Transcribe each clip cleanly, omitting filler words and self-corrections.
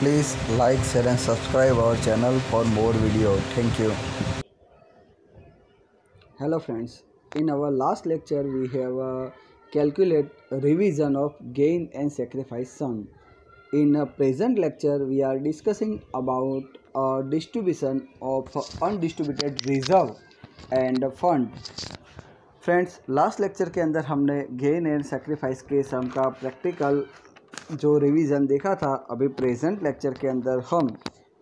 Please like, share and subscribe our channel for more video. Thank you. Hello friends, in our last lecture we have calculate revision of gain and sacrifice sum. In a present lecture we are discussing about distribution of undistributed reserve and fund. Friends, last lecture के अंदर हमने gain and sacrifice के सम का practical जो revision देखा था। अभी present lecture के अंदर हम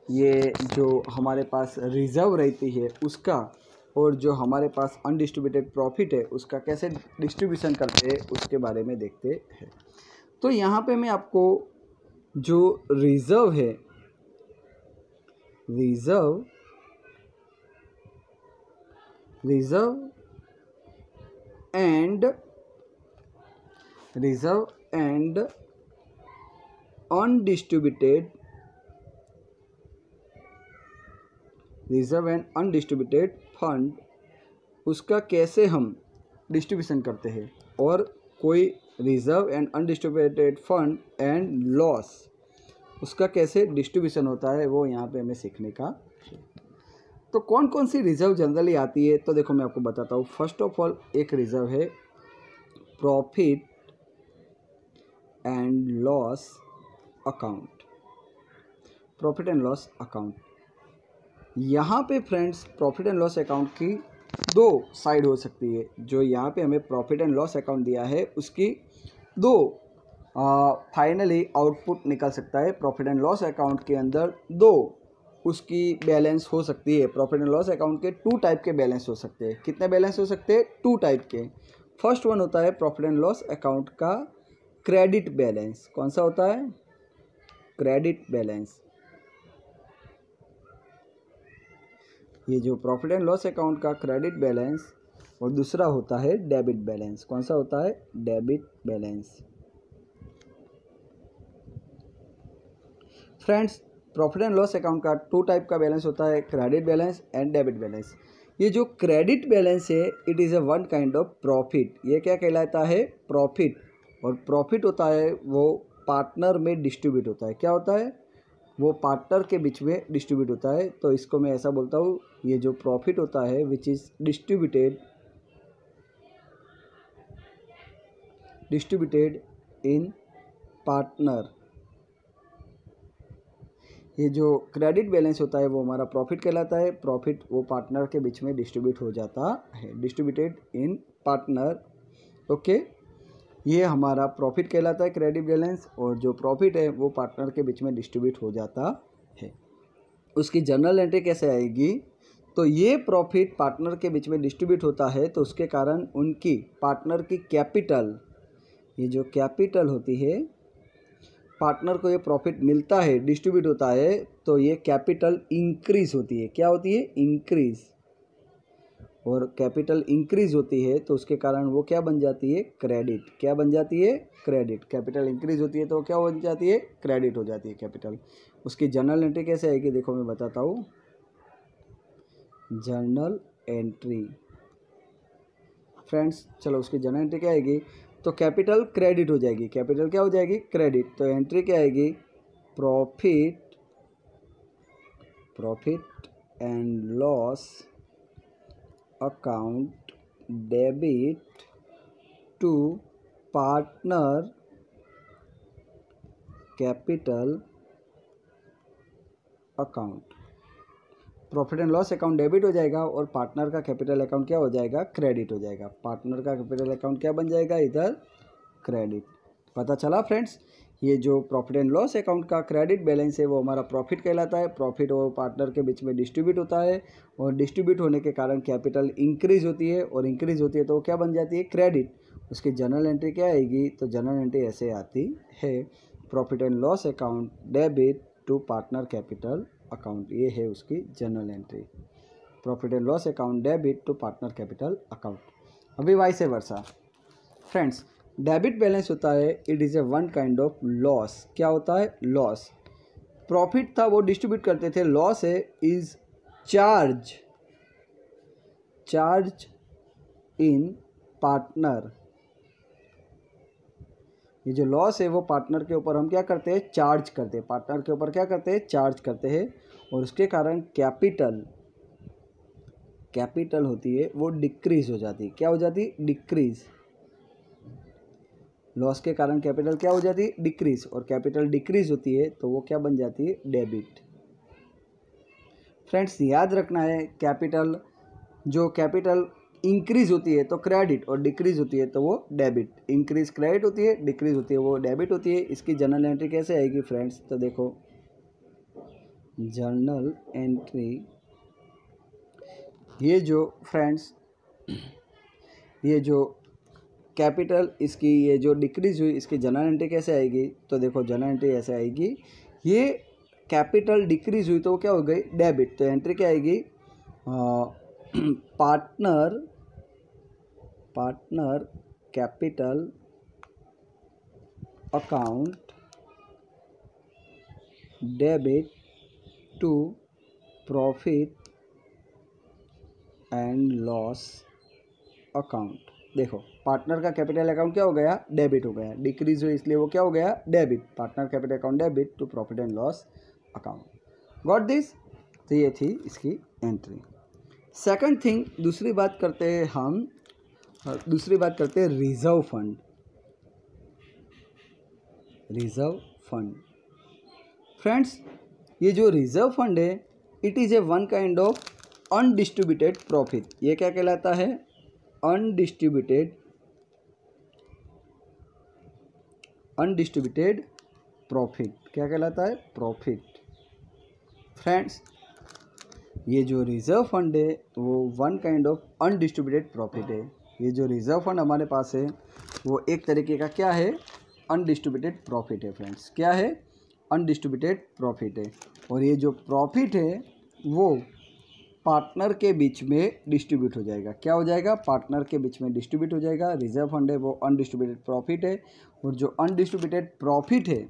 ये जो हमारे पास रिजर्व रहती है उसका और जो हमारे पास अनडिस्ट्रीब्यूटेड प्रॉफिट है उसका कैसे डिस्ट्रीब्यूशन करते हैं उसके बारे में देखते हैं। तो यहाँ पे मैं आपको जो रिजर्व है, रिजर्व एंड अनडिस्ट्रीब्यूटेड फंड उसका कैसे हम डिस्ट्रीब्यूशन करते हैं और कोई reserve and undistributed fund and loss उसका कैसे डिस्ट्रीब्यूशन होता है वो यहाँ पे हमें सीखने का। तो कौन कौन सी रिजर्व जनरली आती है, तो देखो मैं आपको बताता हूँ। फर्स्ट ऑफ ऑल एक रिजर्व है profit and loss account. Profit and loss account, यहाँ पे friends profit and loss account की दो साइड हो सकती है। जो यहाँ पे हमें प्रॉफिट एंड लॉस अकाउंट दिया है उसकी दो फाइनली आउटपुट निकल सकता है। प्रॉफिट एंड लॉस अकाउंट के अंदर दो उसकी बैलेंस हो सकती है। प्रॉफिट एंड लॉस अकाउंट के टू टाइप के बैलेंस हो सकते हैं। कितने बैलेंस हो सकते हैं? टू टाइप के। फर्स्ट वन होता है प्रॉफिट एंड लॉस अकाउंट का क्रेडिट बैलेंस। कौन सा होता है? Credit balance. ये जो प्रॉफिट एंड लॉस अकाउंट का क्रेडिट बैलेंस, और दूसरा होता है डेबिट बैलेंस। कौन सा होता है? Debit balance. Friends, profit and loss account का टू टाइप का बैलेंस होता है, credit balance and debit balance. ये जो क्रेडिट बैलेंस है it is a one kind of profit. ये क्या कहलाता है? प्रॉफिट। और प्रॉफिट होता है वो पार्टनर में डिस्ट्रीब्यूट होता है। क्या होता है? वो पार्टनर के बीच में डिस्ट्रीब्यूट होता है। तो इसको मैं ऐसा बोलता हूँ, ये जो प्रॉफिट होता है which is distributed in partner. ये जो क्रेडिट बैलेंस होता है वो हमारा प्रॉफिट कहलाता है। प्रॉफिट वो पार्टनर के बीच में डिस्ट्रीब्यूट हो जाता है, डिस्ट्रीब्यूटेड इन पार्टनर। ओके, ये हमारा प्रॉफिट कहलाता है क्रेडिट बैलेंस। और जो प्रॉफिट है वो पार्टनर के बीच में डिस्ट्रीब्यूट हो जाता है। उसकी जर्नल एंट्री कैसे आएगी? तो ये प्रॉफिट पार्टनर के बीच में डिस्ट्रीब्यूट होता है तो उसके कारण उनकी पार्टनर की कैपिटल, ये जो कैपिटल होती है, पार्टनर को ये प्रॉफिट मिलता है, डिस्ट्रीब्यूट होता है, तो ये कैपिटल इंक्रीज होती है। क्या होती है? इंक्रीज। और कैपिटल इंक्रीज होती है तो उसके कारण वो क्या बन जाती है? क्रेडिट। क्या बन जाती है? क्रेडिट। कैपिटल इंक्रीज होती है तो क्या बन जाती है? क्रेडिट हो जाती है कैपिटल। उसकी जर्नल एंट्री कैसे आएगी? देखो मैं बताता हूँ। जर्नल एंट्री फ्रेंड्स, चलो उसकी जर्नल एंट्री क्या आएगी? तो कैपिटल क्रेडिट हो जाएगी। कैपिटल क्या हो जाएगी? क्रेडिट। तो एंट्री क्या आएगी? Profit and loss account debit to partner capital account. Profit and loss account debit हो जाएगा और पार्टनर का कैपिटल अकाउंट क्या हो जाएगा? क्रेडिट हो जाएगा। पार्टनर का कैपिटल अकाउंट क्या बन जाएगा? इधर क्रेडिट। पता चला फ्रेंड्स? ये जो प्रॉफिट एंड लॉस अकाउंट का क्रेडिट बैलेंस है वो हमारा प्रॉफिट कहलाता है। प्रॉफिट और पार्टनर के बीच में डिस्ट्रीब्यूट होता है और डिस्ट्रीब्यूट होने के कारण कैपिटल इंक्रीज होती है और इंक्रीज होती है तो क्या बन जाती है? क्रेडिट। उसकी जर्नल एंट्री क्या आएगी? तो जर्नल एंट्री ऐसे आती है, profit and loss account debit to partner capital account. ये है उसकी journal entry, profit and loss account debit to partner capital account. अभी vice versa friends, debit balance होता है it is a one kind of loss. क्या होता है? Loss. Profit था वो डिस्ट्रीब्यूट करते थे, लॉस है इज चार्ज इन पार्टनर ये जो लॉस है वो पार्टनर के ऊपर हम क्या करते हैं, चार्ज करते हैं, पार्टनर के ऊपर क्या करते हैं, चार्ज करते हैं, और उसके कारण कैपिटल होती है वो डिक्रीज हो जाती है। क्या हो जाती है, डिक्रीज। लॉस के कारण कैपिटल क्या हो जाती है, डिक्रीज, और कैपिटल डिक्रीज होती है तो वो क्या बन जाती है, डेबिट। फ्रेंड्स याद रखना है, कैपिटल इंक्रीज होती है तो क्रेडिट, और डिक्रीज होती है तो वो डेबिट। इंक्रीज क्रेडिट होती है, डिक्रीज होती है वो डेबिट होती है। इसकी जर्नल एंट्री कैसे आएगी फ्रेंड्स, तो देखो जर्नल एंट्री, ये जो फ्रेंड्स ये जो कैपिटल इसकी ये जो डिक्रीज हुई, इसकी जर्नल एंट्री कैसे आएगी, तो देखो जर्नल एंट्री ऐसे आएगी, ये कैपिटल डिक्रीज हुई तो वो क्या हो गई, डेबिट। तो एंट्री क्या आएगी, partner capital account debit to profit and loss account. देखो पार्टनर का कैपिटल अकाउंट क्या हो गया, डेबिट हो गया, डिक्रीज हुई इसलिए वो क्या हो गया, debit. Partner capital account debit to profit and loss account. Got this. तो ये थी इसकी एंट्री। सेकंड थिंग, दूसरी बात करते हैं रिजर्व फंड। फ्रेंड्स ये जो रिजर्व फंड है, it is a one kind of undistributed profit. ये क्या कहलाता है, अनडिस्ट्रीब्यूटेड प्रॉफिट। क्या कहलाता है, प्रॉफिट। फ्रेंड्स ये जो रिजर्व फंड है वो one kind of undistributed profit है। ये जो रिजर्व फंड हमारे पास है वो एक तरीके का क्या है, अनडिस्ट्रीब्यूटेड प्रॉफिट है। फ्रेंड्स क्या है, अनडिस्ट्रीब्यूटेड प्रॉफिट है। और ये जो प्रॉफिट है वो पार्टनर के बीच में डिस्ट्रीब्यूट हो जाएगा। क्या हो जाएगा, पार्टनर के बीच में डिस्ट्रीब्यूट हो जाएगा। रिजर्व फंड है वो अनडिस्ट्रीब्यूटेड प्रॉफिट है, और जो अनडिस्ट्रीब्यूटेड प्रॉफिट है,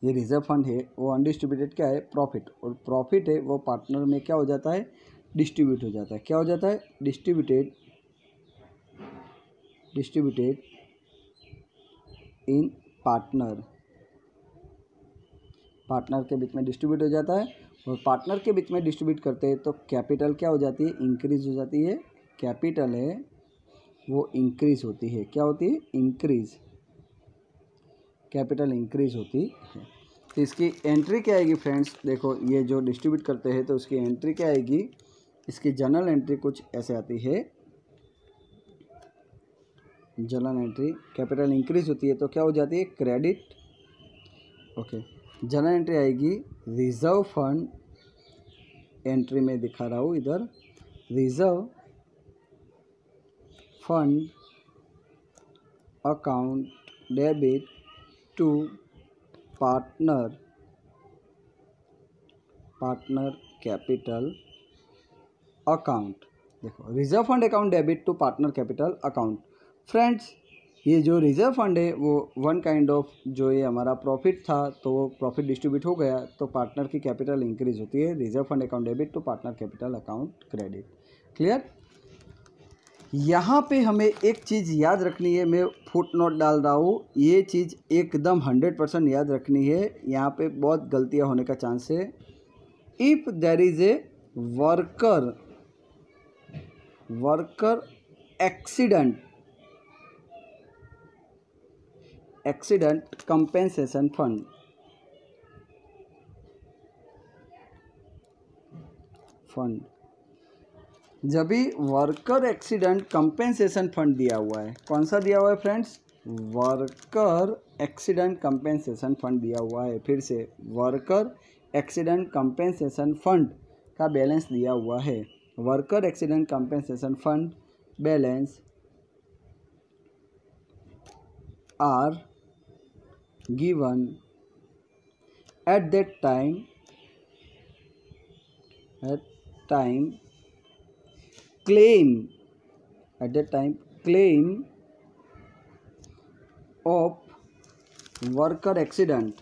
ये रिजर्व फंड है वो अनडिस्ट्रीब्यूटेड क्या है, प्रॉफिट। और प्रॉफिट है वो पार्टनर में क्या हो जाता है, डिस्ट्रीब्यूट हो जाता है। क्या हो जाता है, डिस्ट्रीब्यूटेड इन पार्टनर के बीच में डिस्ट्रीब्यूट हो जाता है। और पार्टनर के बीच में डिस्ट्रीब्यूट करते हैं तो कैपिटल क्या हो जाती है, इंक्रीज हो जाती है। कैपिटल है वो इंक्रीज होती है। क्या होती है, इंक्रीज। कैपिटल इंक्रीज होती है। तो इसकी एंट्री क्या आएगी फ्रेंड्स, देखो ये जो डिस्ट्रीब्यूट करते हैं तो उसकी एंट्री क्या आएगी, इसकी जर्नल एंट्री कुछ ऐसे आती है। जर्नल एंट्री, कैपिटल इंक्रीज होती है तो क्या हो जाती है, क्रेडिट। ओके, जर्नल एंट्री आएगी रिजर्व फंड, एंट्री में दिखा रहा हूँ इधर, reserve fund account debit to partner capital account. देखो reserve fund account debit to partner capital account. Friends ये जो रिजर्व फंड है वो वन काइंड ऑफ, जो ये हमारा प्रॉफिट था तो वो प्रॉफिट डिस्ट्रीब्यूट हो गया तो पार्टनर की कैपिटल इंक्रीज होती है। Reserve fund account debit to partner capital account credit. Clear. यहाँ पे हमें एक चीज़ याद रखनी है, मैं फुट नोट डाल रहा हूँ, ये चीज़ एकदम 100% याद रखनी है। यहाँ पे बहुत गलतियाँ होने का चांस है। If there is a worker accident compensation fund, जब भी वर्कर एक्सीडेंट कंपेंसेशन फंड दिया हुआ है, कौन सा दिया हुआ है friends, worker accident compensation fund दिया हुआ है। फिर से वर्कर एक्सीडेंट कंपेंसेशन फंड का बैलेंस दिया हुआ है। Worker accident compensation fund balance are given at that time claim of worker accident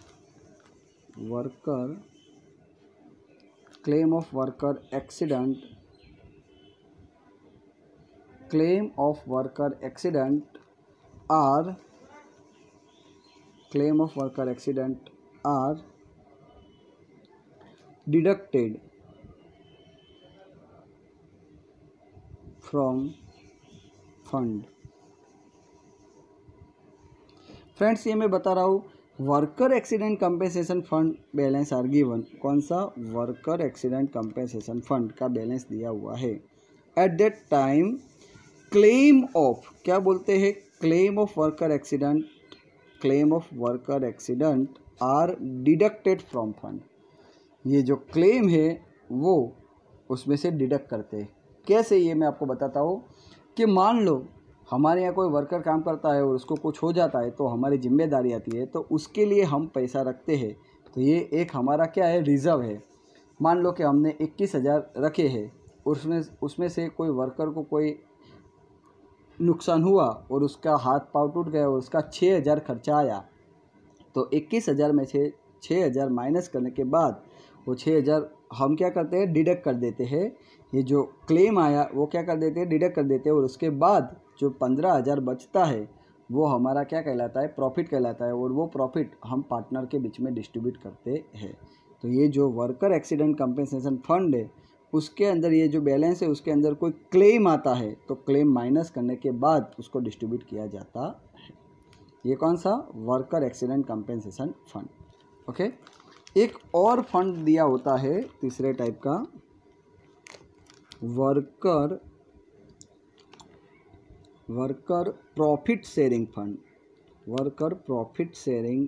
claim of worker accident are claim of worker accident are deducted from fund। Friends ये मैं बता रहा हूँ worker accident compensation fund balance are given. कौन सा? Worker accident compensation fund का balance दिया हुआ है। At that time claim of, क्या बोलते हैं? Claim of worker accident, claim of worker accident are deducted from fund. ये जो क्लेम है वो उसमें से डिडक्ट करते हैं। कैसे, ये मैं आपको बताता हूँ कि मान लो हमारे यहाँ कोई वर्कर काम करता है और उसको कुछ हो जाता है तो हमारी जिम्मेदारी आती है, तो उसके लिए हम पैसा रखते हैं। तो ये एक हमारा क्या है? रिज़र्व है। मान लो कि हमने 21,000 रखे हैं, उसमें से कोई वर्कर को कोई नुकसान हुआ और उसका हाथ पाँव टूट गया और उसका 6,000 खर्चा आया, तो 21,000 में से 6,000 माइनस करने के बाद वो 6,000 हम क्या करते हैं? डिडक्ट कर देते हैं। ये जो क्लेम आया वो क्या कर देते हैं? डिडक्ट कर देते हैं। और उसके बाद जो 15,000 बचता है वो हमारा क्या कहलाता है? प्रॉफिट कहलाता है। और वो प्रॉफिट हम पार्टनर के बीच में डिस्ट्रीब्यूट करते हैं। तो ये जो वर्कर एक्सीडेंट कंपेंसेशन फंड है उसके अंदर ये जो बैलेंस है उसके अंदर कोई क्लेम आता है तो क्लेम माइनस करने के बाद उसको डिस्ट्रीब्यूट किया जाता है। ये कौन सा? Worker accident compensation fund. Okay. एक और फंड दिया होता है तीसरे टाइप का, worker profit sharing fund. Worker profit sharing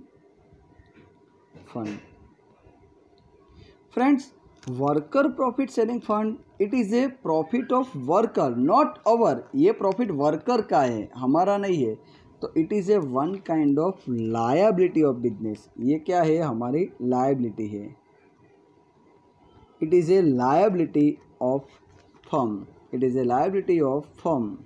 fund. Friends, worker profit sharing fund it is A profit of worker, not our. ये प्रॉफिट वर्कर का है, हमारा नहीं है। तो it is a one kind of liability of business. ये क्या है? हमारी लायबिलिटी है। It is A liability of firm. It is A liability of firm.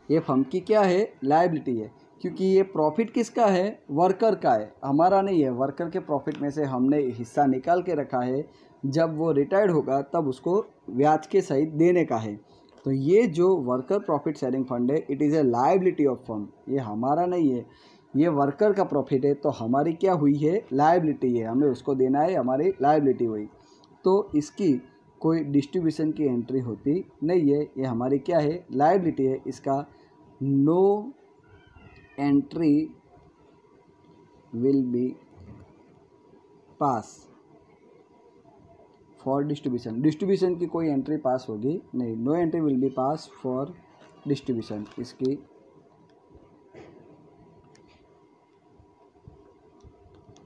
ये फर्म की क्या है? लायबिलिटी है। क्योंकि ये प्रॉफिट किसका है? वर्कर का है, हमारा नहीं है। वर्कर के प्रॉफिट में से हमने हिस्सा निकाल के रखा है, जब वो रिटायर्ड होगा तब उसको ब्याज के सहित देने का है। तो ये जो वर्कर प्रॉफिट शेयरिंग फंड है it is A liability of firm. ये हमारा नहीं है, ये वर्कर का प्रॉफिट है। तो हमारी क्या हुई है? लायबिलिटी है, हमें उसको देना है, हमारी लायबिलिटी हुई। तो इसकी कोई डिस्ट्रीब्यूशन की एंट्री होती नहीं है। ये हमारी क्या है? लायबिलिटी है। इसका no entry will be pass for distribution. Distribution की कोई एंट्री पास होगी नहीं। No entry will be pass for distribution. इसकी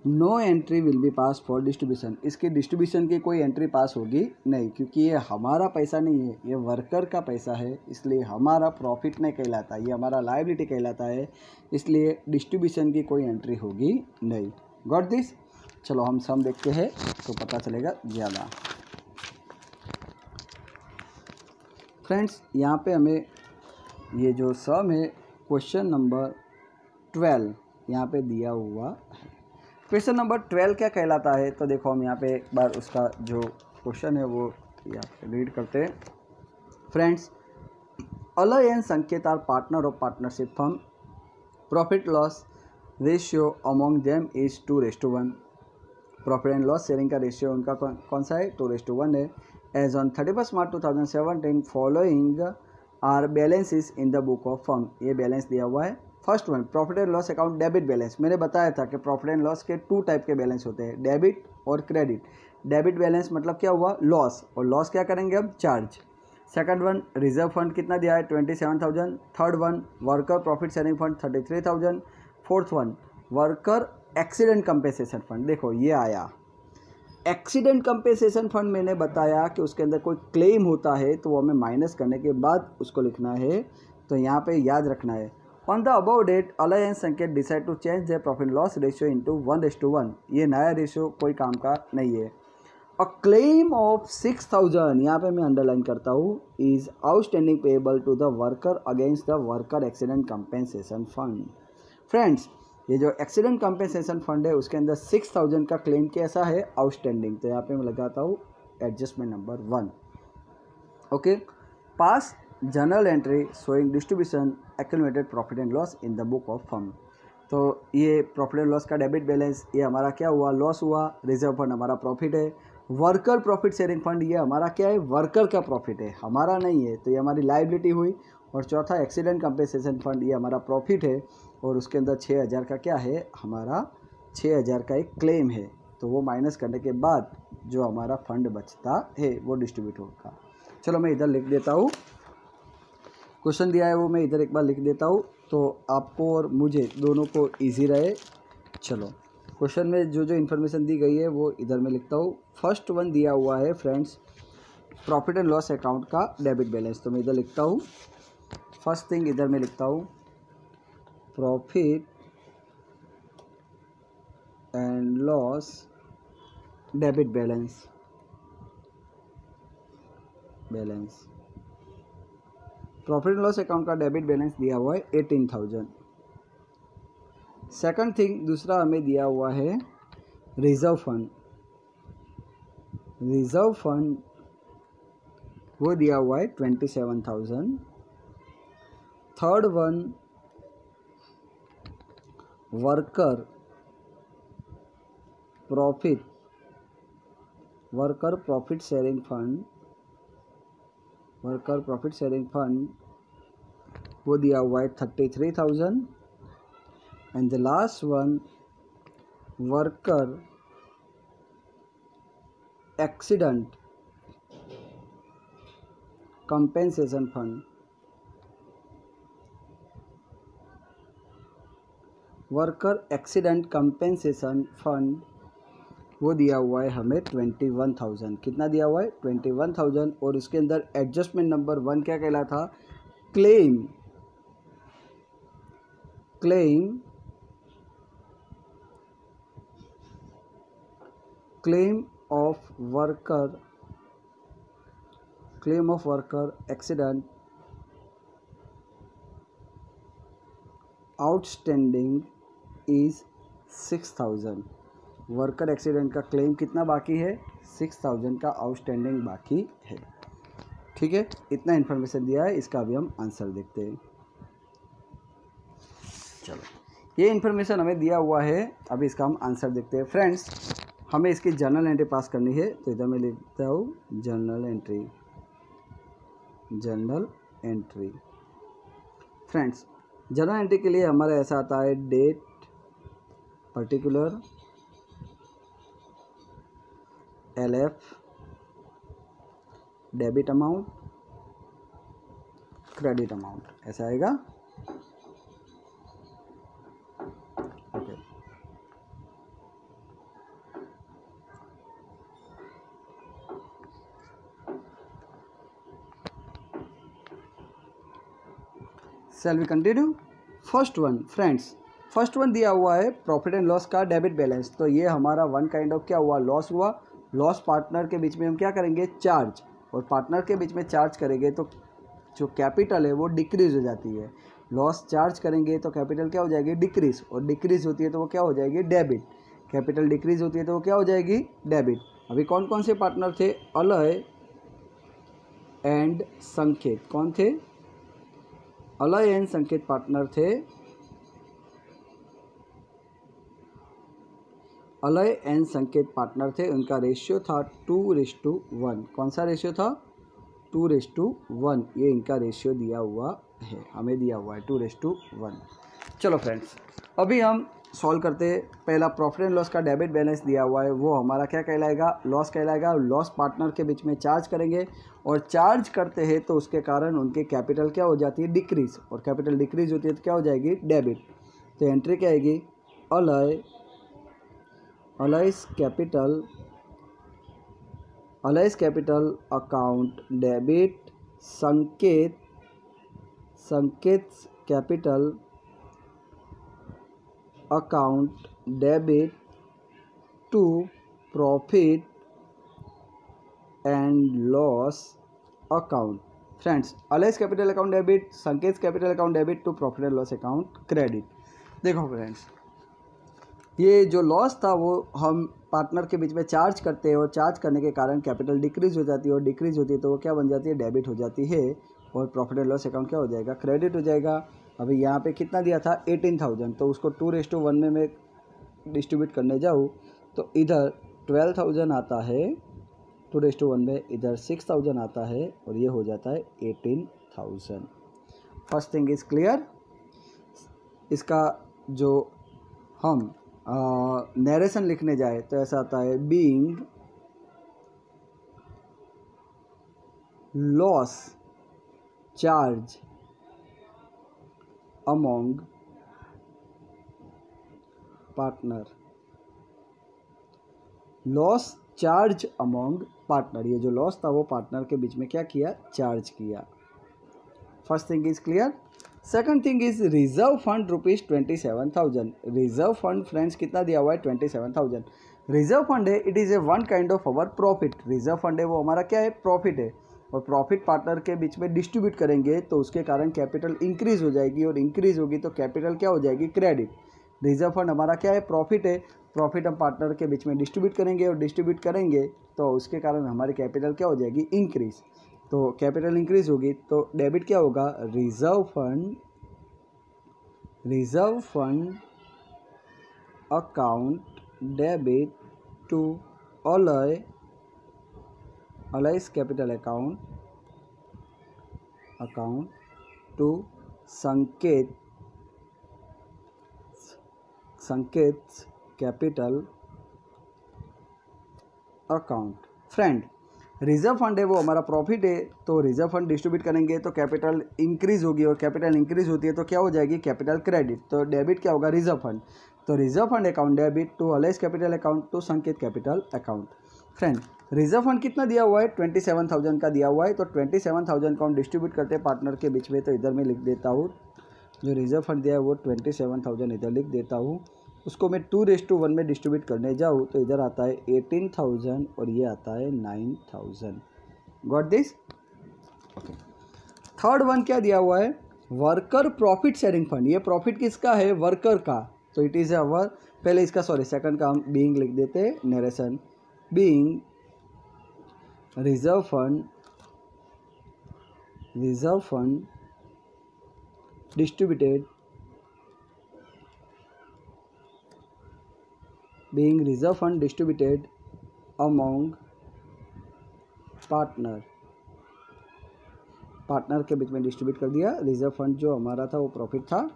no entry will be pass for distribution. इसकी डिस्ट्रीब्यूशन की कोई एंट्री पास होगी नहीं, क्योंकि ये हमारा पैसा नहीं है, ये वर्कर का पैसा है। इसलिए हमारा प्रॉफिट नहीं कहलाता, ये हमारा लायबिलिटी कहलाता है। इसलिए डिस्ट्रीब्यूशन की कोई एंट्री होगी नहीं। Got this? चलो हम सम देखते हैं तो पता चलेगा ज़्यादा। फ्रेंड्स, यहाँ पे हमें ये जो सम है क्वेश्चन नंबर 12 यहाँ पे दिया हुआ है। क्वेश्चन नंबर 12 क्या कहलाता है? तो देखो हम यहाँ पे एक बार उसका जो क्वेश्चन है वो यहाँ पे रीड करते हैं। Friends, Alay and Sanket are partner of partnership firm. Profit loss ratio among them is 2:1। Profit and loss sharing का रेशियो उनका कौन सा है? 2:1 है। As on 31 March 2017 following are balances in the book of firm. ये बैलेंस दिया हुआ है। First one, profit and loss account debit balance. मैंने बताया था कि प्रॉफिट एंड लॉस के 2 टाइप के बैलेंस होते हैं, डेबिट और क्रेडिट। डेबिट बैलेंस मतलब क्या हुआ? लॉस, और लॉस क्या करेंगे अब? Charge. Second one, reserve fund कितना दिया है? 27,000। Third one, worker profit sharing fund 33,000। Fourth one, worker accident compensation fund. देखो ये आया एक्सीडेंट कंपेंसेशन फंड। मैंने बताया कि उसके अंदर कोई क्लेम होता है तो वो हमें माइनस करने के बाद उसको लिखना है। तो यहाँ पे याद रखना है, on the above date Alay and Sanket decide to change the profit loss ratio into 1:1। ये नया रेशियो कोई काम का नहीं है। अ क्लेम ऑफ 6,000, यहाँ पे मैं अंडरलाइन करता हूँ, is outstanding payable to the worker against the worker accident compensation fund. Friends, ये जो एक्सीडेंट कंपेंसेशन फंड है उसके अंदर 6,000 का क्लेम कैसा है? आउटस्टैंडिंग। तो यहाँ पे मैं लगाता हूँ adjustment number 1। Okay. Pass journal entry showing distribution accumulated profit and loss in the book of firm. तो ये प्रॉफिट एंड लॉस का डेबिट बैलेंस, ये हमारा क्या हुआ, लॉस हुआ। रिजर्व फंड हमारा प्रॉफिट है। वर्कर प्रॉफिट शेयरिंग फंड, ये हमारा क्या है, वर्कर का प्रॉफिट है, हमारा नहीं है, तो ये हमारी लाइबिलिटी हुई। और चौथा एक्सीडेंट कंपेंसेशन फंड, ये हमारा प्रॉफिट है और उसके अंदर 6000 का क्या है, हमारा 6000 का एक क्लेम है, तो वो माइनस करने के बाद जो हमारा फंड बचता है वो डिस्ट्रीब्यूट होगा। चलो मैं इधर लिख देता हूँ, क्वेश्चन दिया है वो मैं इधर एक बार लिख देता हूँ, तो आपको और मुझे दोनों को ईजी रहे। चलो क्वेश्चन में जो जो इन्फॉर्मेशन दी गई है वो इधर मैं लिखता हूँ। फर्स्ट वन दिया हुआ है friends, profit and loss account का डेबिट बैलेंस, तो मैं इधर लिखता हूँ। फर्स्ट थिंग इधर मैं लिखता हूँ, profit and loss debit balance. Profit and loss account का डेबिट बैलेंस दिया हुआ है 18,000। सेकंड थिंग दूसरा हमें दिया हुआ है रिजर्व फंड। रिजर्व फंड वो दिया हुआ है 27,000। Third one worker profit sharing fund वो दिया हुआ है 33,000। And the last one worker accident compensation fund, वो दिया हुआ है हमें 21,000। कितना दिया हुआ है, 21,000। और उसके अंदर एडजस्टमेंट नंबर 1 क्या कहलाता, claim of worker accident outstanding is 6,000। Worker accident का क्लेम कितना बाकी है, 6,000 का आउटस्टैंडिंग बाकी है। ठीक है, इतना इन्फॉर्मेशन दिया है, इसका अभी हम आंसर देखते हैं। चलो ये इन्फॉर्मेशन हमें दिया हुआ है, अभी इसका हम आंसर देखते हैं। फ्रेंड्स हमें इसकी जर्नल एंट्री पास करनी है, तो इधर मैं लिखता हूँ journal entry. Friends journal entry के लिए हमारा ऐसा आता है, date, particular, LF, debit amount, credit amount, ऐसा आएगा। Okay shall we continue. First one friends, first one दिया हुआ है प्रॉफिट एंड लॉस का डेबिट बैलेंस, तो ये हमारा वन काइंड ऑफ क्या हुआ, लॉस हुआ। लॉस पार्टनर के बीच में हम क्या करेंगे, चार्ज, और पार्टनर के बीच में चार्ज करेंगे तो जो कैपिटल है वो डिक्रीज हो जाती है। लॉस चार्ज करेंगे तो कैपिटल क्या हो जाएगी, डिक्रीज, और डिक्रीज होती है तो वो क्या हो जाएगी, डेबिट। कैपिटल डिक्रीज होती है तो वो क्या हो जाएगी, डेबिट। अभी कौन कौन से पार्टनर थे, अलय एंड संकेत, कौन थे, अलय एंड संकेत पार्टनर थे। अलय एंड संकेत पार्टनर थे, उनका रेशियो था 2:1। कौन सा रेशियो था, 2:1। ये इनका रेशियो दिया हुआ है, हमें दिया हुआ है 2:1। चलो फ्रेंड्स अभी हम सॉल्व करते हैं। पहला प्रॉफिट एंड लॉस का डेबिट बैलेंस दिया हुआ है, वो हमारा क्या कहलाएगा, लॉस कहलाएगा। लॉस पार्टनर के बीच में चार्ज करेंगे, और चार्ज करते हैं तो उसके कारण उनके कैपिटल क्या हो जाती है, डिक्रीज, और कैपिटल डिक्रीज होती है तो क्या हो जाएगी, डेबिट। तो एंट्री क्या आएगी, Alay's capital account debit, Sanket capital account debit to profit and loss account. Friends Alay's capital account debit, Sanket capital account debit to profit and loss account credit. देखो फ्रेंड्स ये जो लॉस था वो हम पार्टनर के बीच में चार्ज करते हैं, और चार्ज करने के कारण कैपिटल डिक्रीज हो जाती है, और डिक्रीज होती है तो वो क्या बन जाती है, डेबिट हो जाती है, और प्रॉफिट एंड लॉस अकाउंट क्या हो जाएगा, क्रेडिट हो जाएगा। अभी यहाँ पे कितना दिया था 18,000, तो उसको 2:1 में मैं डिस्ट्रीब्यूट करने जाऊँ तो इधर 12,000 आता है 2:1 में, इधर 6,000 आता है और ये हो जाता है 18,000। First thing is clear. इसका जो हम नरेशन लिखने जाए तो ऐसा आता है being loss charge among partner, loss charge among partner, ये जो लॉस था वो पार्टनर के बीच में क्या किया, चार्ज किया। First thing is clear. Second thing is reserve fund ₹27,000। Reserve fund friends कितना दिया हुआ है 27,000। रिजर्व फंड है, it is a one kind of our profit. Reserve fund है वो हमारा क्या है, प्रॉफिट है, और प्रॉफिट पार्टनर के बीच में डिस्ट्रीब्यूट करेंगे तो उसके कारण कैपिटल इंक्रीज हो जाएगी, और इंक्रीज होगी तो कैपिटल क्या हो जाएगी, क्रेडिट। रिजर्व फंड हमारा क्या है, प्रॉफिट है, प्रॉफिट हम पार्टनर के बीच में डिस्ट्रीब्यूट करेंगे, और डिस्ट्रीब्यूट करेंगे तो उसके कारण हमारी कैपिटल क्या हो जाएगी, इंक्रीज। तो कैपिटल इंक्रीज होगी तो डेबिट क्या होगा, reserve fund account debit to alloys capital account to Sanket capital account. Friend reserve fund है वो हमारा प्रॉफिट है, तो रिजर्व फंड डिस्ट्रीब्यूट करेंगे तो कैपिटल इंक्रीज होगी, और कैपिटल इंक्रीज होती है तो क्या हो जाएगी, कैपिटल क्रेडिट। तो डेबिट क्या होगा, रिजर्व फंड। तो reserve fund account debit to alloys capital account to Sanket capital account. Friend reserve fund कितना दिया हुआ है, 27,000 का दिया हुआ है, तो 27,000 को हम डिस्ट्रीब्यूट करते हैं पार्टनर के बीच में। तो इधर मैं लिख देता हूँ, जो रिजर्व फंड दिया है वो 27,000 इधर लिख देता हूँ। उसको मैं 2:1 में डिस्ट्रीब्यूट करने जाऊँ तो इधर आता है 18,000 और ये आता है 9,000। Got this? Okay. Third one क्या दिया हुआ है, वर्कर प्रॉफिट शेयरिंग फंड। ये प्रॉफिट किसका है, वर्कर का। तो इट इज़ अवर, पहले इसका सेकंड का हम बीइंग लिख देते हैं, narration being reserve fund distributed being reserve fund distributed among partner के बीच में डिस्ट्रीब्यूट कर दिया। रिजर्व फंड जो हमारा था वो प्रॉफिट था।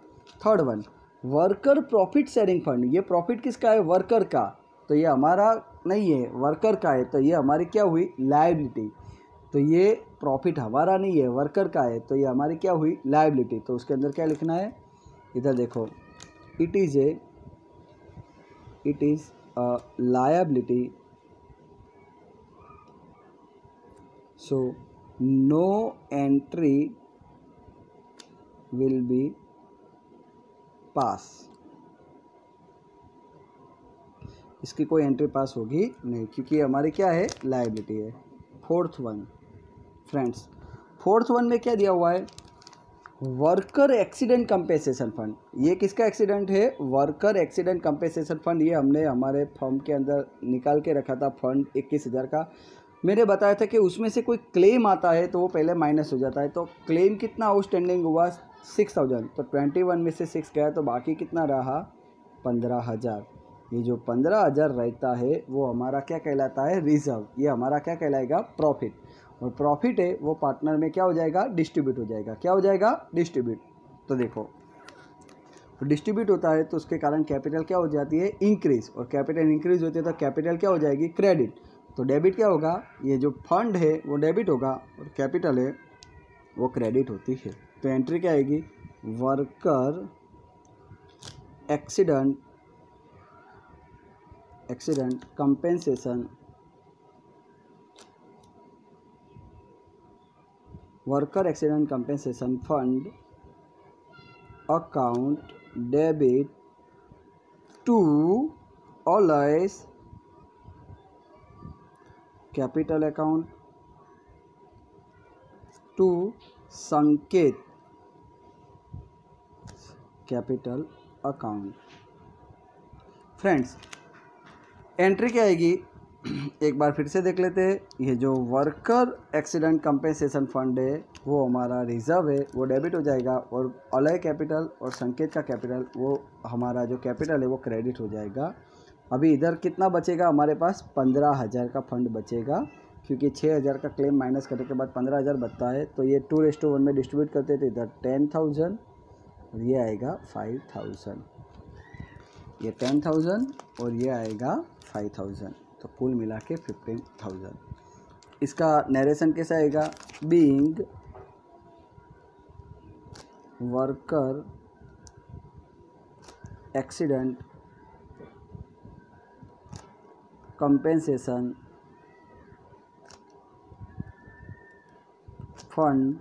Third one worker profit sharing fund. ये प्रॉफिट किसका है, वर्कर का। तो ये हमारा नहीं है, वर्कर का है, तो ये हमारी क्या हुई, लायबिलिटी। तो ये प्रॉफिट हमारा नहीं है, वर्कर का है, तो ये हमारी क्या हुई, लायबिलिटी। तो उसके अंदर क्या लिखना है, इधर देखो, it is a liability, so no entry will be pass। इसकी कोई एंट्री पास होगी नहीं, क्योंकि हमारी क्या है, लायबिलिटी है। Fourth one friends, fourth one में क्या दिया हुआ है, वर्कर एक्सीडेंट कंपेंसेशन फंड। ये किसका एक्सीडेंट है, वर्कर एक्सीडेंट कंपेंसेशन फंड। ये हमने हमारे फर्म के अंदर निकाल के रखा था फंड 21,000 का। मैंने बताया था कि उसमें से कोई क्लेम आता है तो वो पहले माइनस हो जाता है। तो क्लेम कितना आउटस्टैंडिंग हुआ, 6,000। तो 21 में से 6 गया तो बाकी कितना रहा, 15,000। ये जो 15,000 रहता है वो हमारा क्या कहलाता है, रिजर्व। ये हमारा क्या कहलाएगा, प्रॉफिट। और प्रॉफिट है वो पार्टनर में क्या हो जाएगा, डिस्ट्रीब्यूट हो जाएगा। क्या हो जाएगा, डिस्ट्रीब्यूट। तो देखो डिस्ट्रीब्यूट होता है तो उसके कारण कैपिटल क्या हो जाती है, इंक्रीज। और कैपिटल इंक्रीज होती है तो कैपिटल क्या हो जाएगी, क्रेडिट। तो डेबिट क्या होगा, ये जो फंड है वो डेबिट होगा और कैपिटल है वो क्रेडिट होती है। तो एंट्री क्या आएगी, worker accident compensation, worker accident compensation fund account debit to alloys capital account to Sanket capital account. Friends entry क्या आएगी, एक बार फिर से देख लेते हैं। ये जो वर्कर एक्सीडेंट कंपेंसेशन फंड है वो हमारा रिजर्व है, वो डेबिट हो जाएगा, और अलय कैपिटल और संकेत का कैपिटल, वो हमारा जो कैपिटल है वो क्रेडिट हो जाएगा। अभी इधर कितना बचेगा हमारे पास? 15,000 का फंड बचेगा, क्योंकि 6,000 का क्लेम माइनस करने के बाद 15,000 बचता है। तो ये 2:1 में डिस्ट्रीब्यूट करते थे, इधर 10,000 और ये आएगा 5,000। ये 10,000 और ये आएगा 5,000, तो कुल मिला के 15,000। इसका नरेशन कैसा आएगा? Being worker accident compensation fund,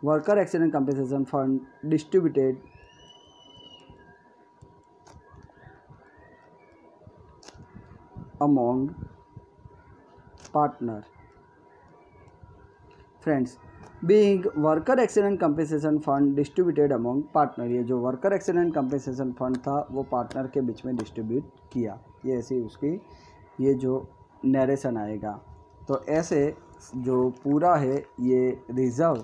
worker accident compensation fund distributed among partner। Friends, being worker accident compensation fund distributed among partner, ये जो वर्कर एक्सीडेंट कंपेंसेशन फंड था वो पार्टनर के बीच में डिस्ट्रीब्यूट किया। ये ऐसे उसकी ये जो नरेशन आएगा। तो ऐसे जो पूरा है ये रिजर्व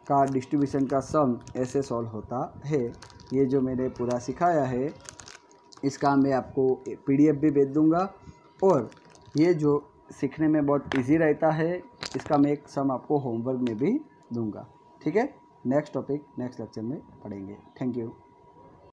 का डिस्ट्रीब्यूशन का सम ऐसे सॉल्व होता है। ये जो मैंने पूरा सिखाया है इसका मैं आपको PDF भी भेज दूंगा, और ये जो सीखने में बहुत इजी रहता है इसका मैं एक सम आपको होमवर्क में भी दूंगा। ठीक है, नेक्स्ट टॉपिक नेक्स्ट लेक्चर में पढ़ेंगे। Thank you.